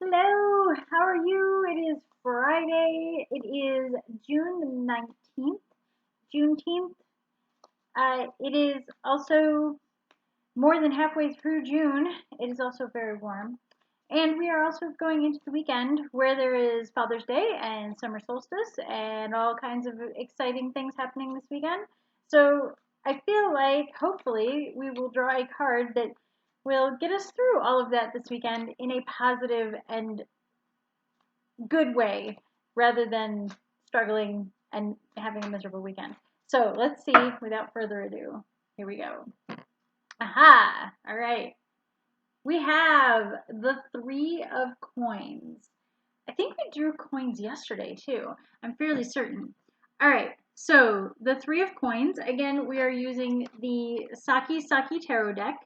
Hello, how are you? It is Friday. It is June the 19th, Juneteenth. It is also more than halfway through June. It is also very warm. And we are also going into the weekend where there is Father's Day and summer solstice and all kinds of exciting things happening this weekend. So I feel like hopefully we will draw a card that will get us through all of that this weekend in a positive and good way rather than struggling and having a miserable weekend. So let's see, without further ado, here we go. Aha! All right. We have the Three of Coins. I think we drew coins yesterday too. I'm fairly certain. All right. So the Three of Coins, again, we are using the Sakki-Sakki Tarot deck,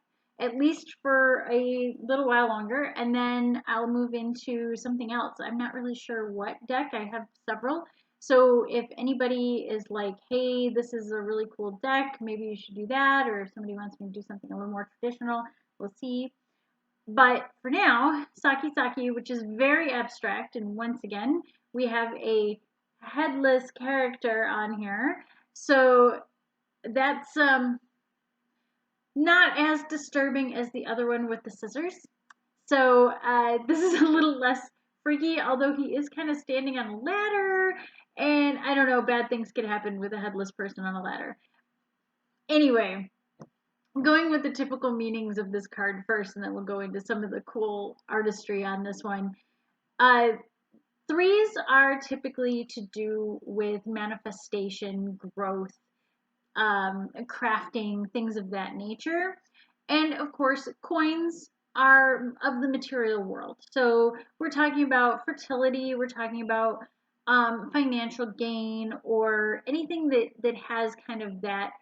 at least for a little while longer, and then I'll move into something else. I'm not really sure what deck. I have several. So if anybody is like, hey, this is a really cool deck, maybe you should do that, or if somebody wants me to do something a little more traditional, we'll see. But for now, Sakki-Sakki, which is very abstract, and once again, we have a headless character on here. So that's not as disturbing as the other one with the scissors. So this is a little less freaky, although he is kind of standing on a ladder, and I don't know, bad things can happen with a headless person on a ladder. Anyway, going with the typical meanings of this card first, and then we'll go into some of the cool artistry on this one. Threes are typically to do with manifestation, growth, crafting, things of that nature. And of course, coins are of the material world. So we're talking about fertility, we're talking about financial gain, or anything that has kind of that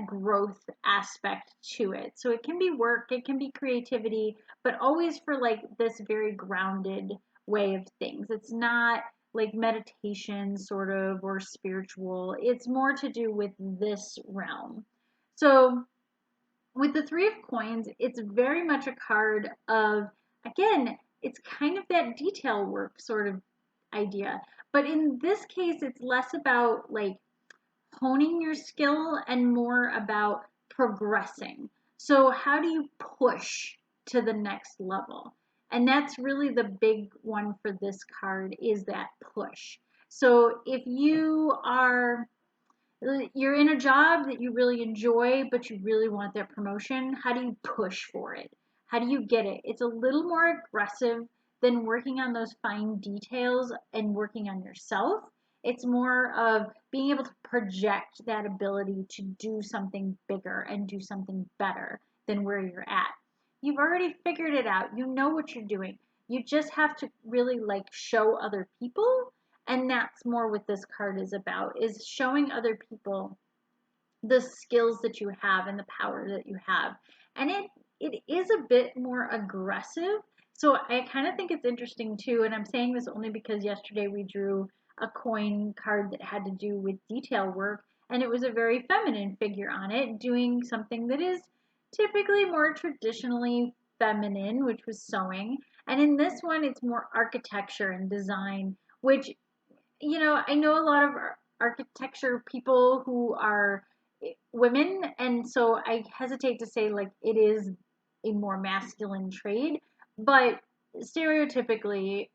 growth aspect to it. So it can be work, it can be creativity, but always for like this very grounded way of things. It's not like meditation sort of or spiritual. It's more to do with this realm. So with the Three of Coins, it's very much a card of, again, it's kind of that detail work sort of idea. But in this case, it's less about like honing your skill and more about progressing. So, how do you push to the next level? And that's really the big one for this card is that push. So, if you're in a job that you really enjoy, but you really want that promotion, how do you push for it? How do you get it? It's a little more aggressive than working on those fine details and working on yourself. It's more of being able to project that ability to do something bigger and do something better than where you're at. You've already figured it out. You know what you're doing. You just have to really like show other people, and that's more what this card is about, is showing other people the skills that you have and the power that you have. And it is a bit more aggressive. So I kind of think it's interesting too, and I'm saying this only because yesterday we drew a coin card that had to do with detail work, and it was a very feminine figure on it doing something that is typically more traditionally feminine, which was sewing. And in this one, it's more architecture and design, which, I know a lot of architecture people who are women, and so I hesitate to say like it is a more masculine trade, but stereotypically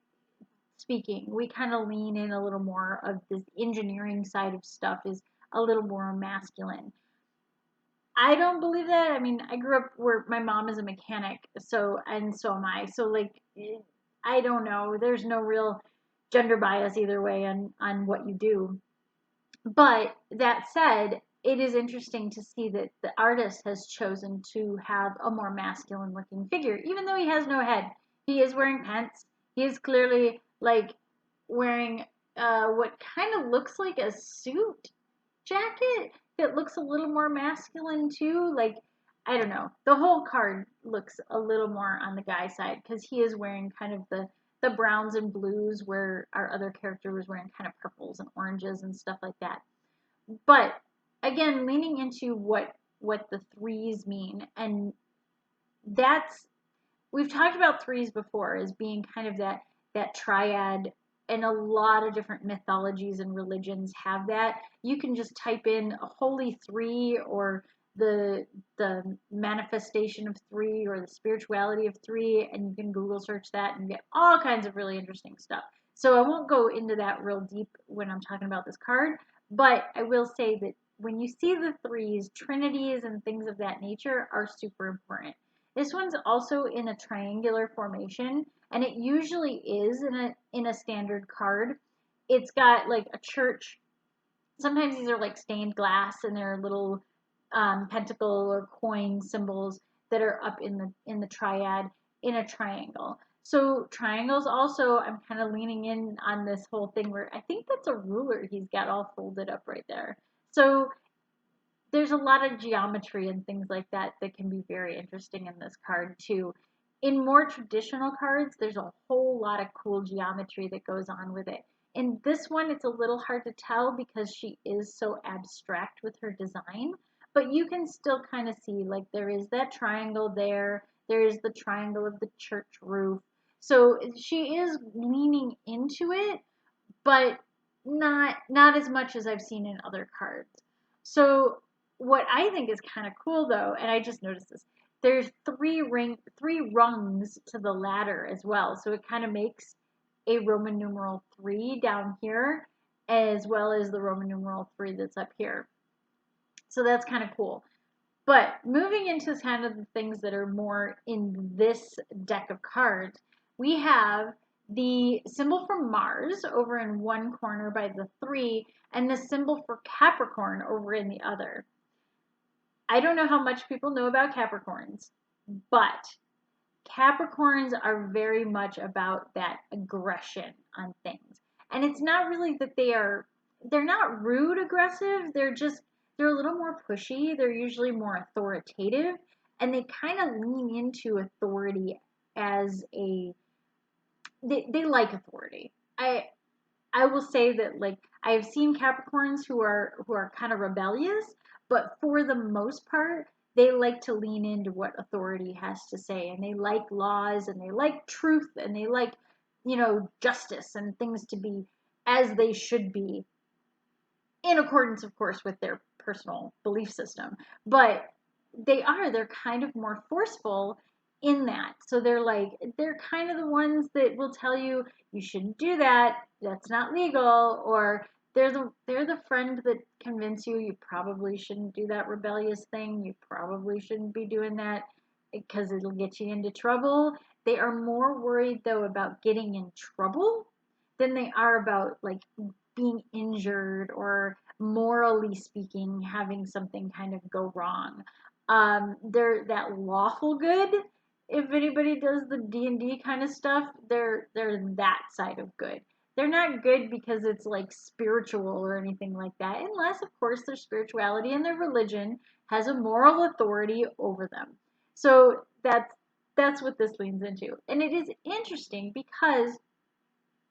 speaking, we kind of lean in a little more of this engineering side of stuff is a little more masculine. I don't believe that. I mean, I grew up where my mom is a mechanic, and so am I. So like, I don't know. There's no real gender bias either way on what you do. But that said, it is interesting to see that the artist has chosen to have a more masculine looking figure, even though he has no head. He is wearing pants. He is clearly like wearing what kind of looks like a suit jacket that looks a little more masculine too. Like, I don't know. The whole card looks a little more on the guy side because he is wearing kind of the browns and blues where our other character was wearing kind of purples and oranges and stuff like that. But again, leaning into what the threes mean, and that's we've talked about threes before as being kind of that triad, and a lot of different mythologies and religions have that. You can just type in a holy three, or the manifestation of three, or the spirituality of three, and you can Google search that and get all kinds of really interesting stuff. So I won't go into that real deep when I'm talking about this card, but I will say that when you see the threes, trinities and things of that nature are super important. This one's also in a triangular formation, and it usually is in a standard card. It's got like a church. Sometimes these are like stained glass, and they're little pentacle or coin symbols that are up in the triad in a triangle. So triangles also, I'm kind of leaning in on this whole thing where I think that's a ruler he's got all folded up right there. So there's a lot of geometry and things like that that can be very interesting in this card too. In more traditional cards, there's a whole lot of cool geometry that goes on with it. In this one, it's a little hard to tell because she is so abstract with her design, but you can still kind of see like there is that triangle there. There is the triangle of the church roof. So she is leaning into it, but not as much as I've seen in other cards. So what I think is kind of cool though, and I just noticed this, there's three rungs to the ladder as well. So it kind of makes a Roman numeral 3 down here, as well as the Roman numeral 3 that's up here. So that's kind of cool. But moving into kind of the things that are more in this deck of cards, we have the symbol for Mars over in one corner by the 3, and the symbol for Capricorn over in the other. I don't know how much people know about Capricorns, but Capricorns are very much about that aggression on things. And it's not really that they're not rude aggressive, they're a little more pushy, they're usually more authoritative, and they kind of lean into authority as they like authority. I will say that like I've seen Capricorns who are kind of rebellious, but for the most part, they like to lean into what authority has to say, and they like laws, and they like truth, and they like, justice and things to be as they should be, in accordance, of course, with their personal belief system. But they're kind of more forceful in that. So they're kind of the ones that will tell you you shouldn't do that, that's not legal, or they're the friend that convince you you probably shouldn't do that rebellious thing, you probably shouldn't be doing that because it'll get you into trouble. They are more worried though about getting in trouble than they are about like being injured, or morally speaking having something kind of go wrong. They're that lawful good. If anybody does the D&D kind of stuff, they're that side of good. They're not good because it's like spiritual or anything like that, unless of course their spirituality and their religion has a moral authority over them. So that's what this leans into. And it is interesting because,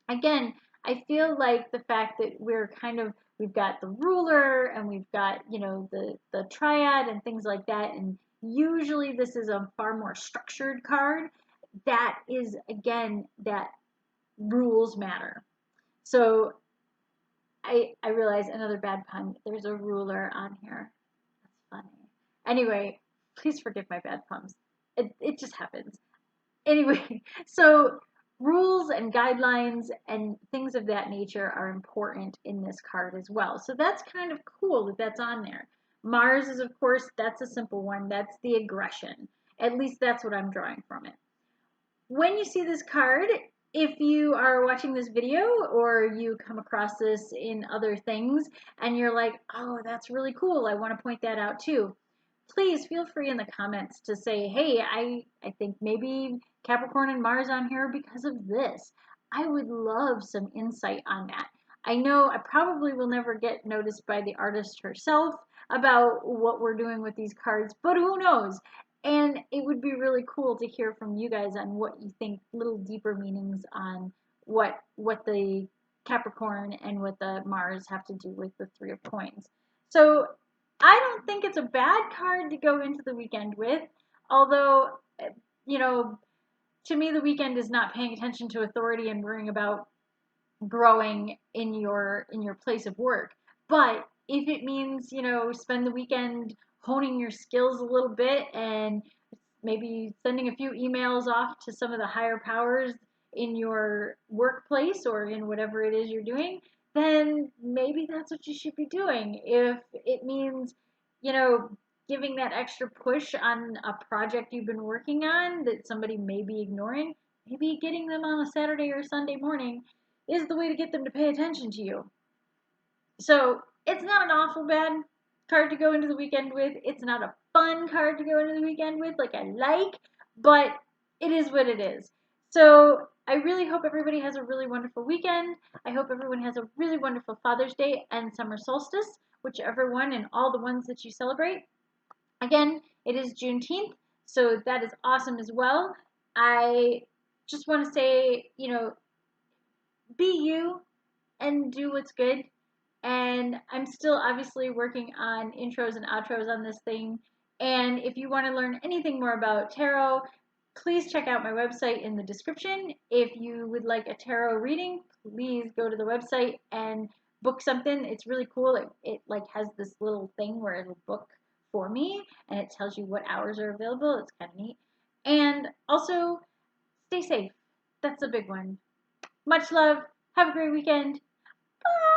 again, I feel like the fact that we've got the ruler, and we've got, the triad and things like that, and usually this is a far more structured card. That is, again, that rules matter. So I realize another bad pun. There's a ruler on here. That's funny. Anyway, please forgive my bad puns. It just happens. Anyway, so rules and guidelines and things of that nature are important in this card as well. So that's kind of cool that that's on there. Mars is, of course, that's a simple one. That's the aggression. At least that's what I'm drawing from it. When you see this card, if you are watching this video or you come across this in other things and you're like, oh, that's really cool, I want to point that out too, please feel free in the comments to say, hey, I think maybe Capricorn and Mars on here because of this. I would love some insight on that. I know I probably will never get noticed by the artist herself about what we're doing with these cards, but who knows? And it would be really cool to hear from you guys on what you think, little deeper meanings on what the Capricorn and what the Mars have to do with the Three of Coins. So I don't think it's a bad card to go into the weekend with, although, you know, to me, the weekend is not paying attention to authority and worrying about growing in your place of work. But if it means, spend the weekend honing your skills a little bit and maybe sending a few emails off to some of the higher powers in your workplace or in whatever it is you're doing, then maybe that's what you should be doing. If it means, you know, giving that extra push on a project you've been working on that somebody may be ignoring, maybe getting them on a Saturday or Sunday morning is the way to get them to pay attention to you. So it's not an awful bad card to go into the weekend with. It's not a fun card to go into the weekend with, like I like, but it is what it is. So I really hope everybody has a really wonderful weekend. I hope everyone has a really wonderful Father's Day and summer solstice, whichever one and all the ones that you celebrate. Again, it is Juneteenth, so that is awesome as well. I just want to say, be you and do what's good. And I'm still obviously working on intros and outros on this thing. And if you want to learn anything more about tarot, please check out my website in the description. If you would like a tarot reading, please go to the website and book something. It's really cool. It like has this little thing where it'll book for me and it tells you what hours are available. It's kind of neat. And also, stay safe. That's a big one. Much love. Have a great weekend. Bye.